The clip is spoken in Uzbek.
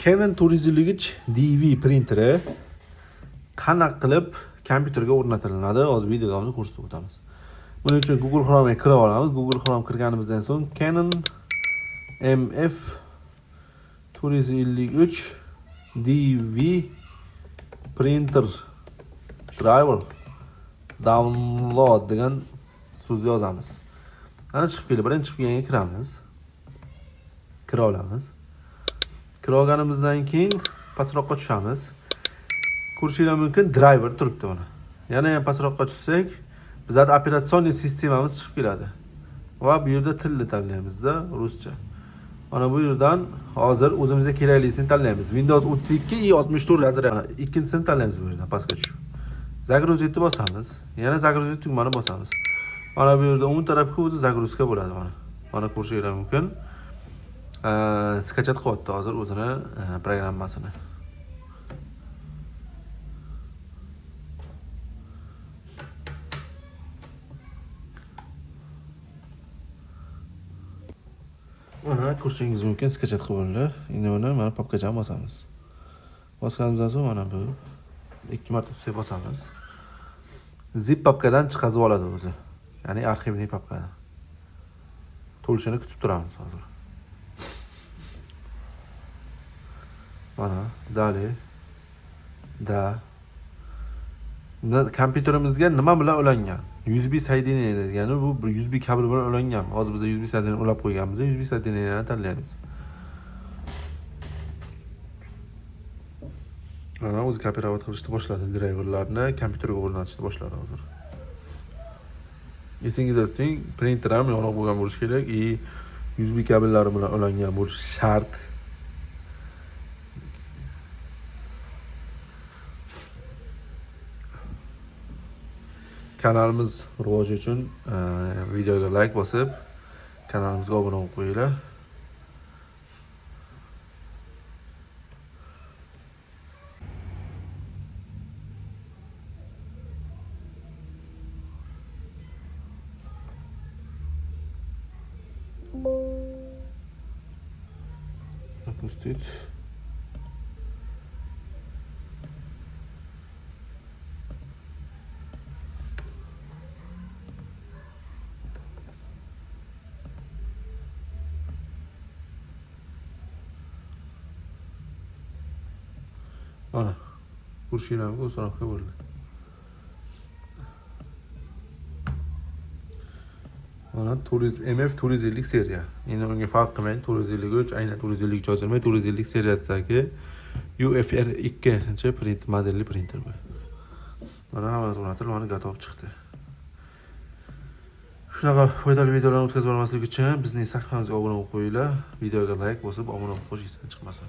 Canon 450 DV printeri qanaqa qilib kompyuterga o'rnatiladi? Hozir videoda ko'rsatib o'tamiz. Buning uchun Google Chrome'ga kirib olamiz. Google Chrome kirganimizdan so'ng Canon MF 453 DV printer driver download degan so'zni yozamiz. Ana chiqib keldi. Birinchi chiqib kelganga kiramiz. Kira olamiz. Kira olganimizdan keyin pastroqqa tushamiz. Ko'rishingiz mumkin driver turibdi mana. Yana ham pastroqqa tushsak, bizning operatsion sistemamiz chiqib keladi. Va bu yerda tilni tanlaymiz-da, ruscha. Mana bu yerdan hozir o'zimizga keraklisini tanlaymiz. Windows 32 и 64 razryadi. Ikkinchisini tanlaymiz bu yerdan pastga tushib. Загрузить bosamiz. Yana загрузить tugmani bosamiz. Mana bu yerda o'ng tarafga o'zi загрузка bo'ladi mana. Mana ko'rishingiz mumkin. Skachat qilyapti hozir o'zini programmasini. Mana ko'rishingiz mumkin skachat qilindi. Endi uni mana papkacha bosamiz. Bosganimizdan so'ng mana bu ikki marta ustiga bosamiz. Zip papkadan chiqazib oladi o'zi. Ya'ni arxivli papkadan. To'lishini kutib turamiz hozir. Mana dali da kompyuterimizga nima bilan ulangan? USB soedinение degani bu USB kabel bilan ulangan. Hozir biz USB soedinение ulab qo'yganmiz. USB soedinениeni tanlaymiz. Mana o'zi kopirovat qilishni boshladi, driverlarni kompyuterga o'rnatishni boshladi hozir. Esingizda tuting, printer ham yoniq bo'lgan bo'lishi kerak va USB kabellari bilan ulangan bo'lishi shart. Kanalimiz rivoji uchun videoga like bosib, kanalimizga obuna bo'lib qo'yinglar. Запустить. Mana kursilarga o'zroqqa bo'ldi. Mana MF 450 seriya. Endi unga farq qilmang, 453 aynan 453 yozilmay, 450 seriyasidagi UFR 2 print modelli printer bu. Mana hammasi o'rnatilib, mana gatov chiqdi. Shunaqa foydali videolarni o'tkazib olmaslik uchun bizning sahifamizga obuna bo'lib qo'yinglar, videoga like bosib obuna bo'lib qo'yishingizdan chiqmasin.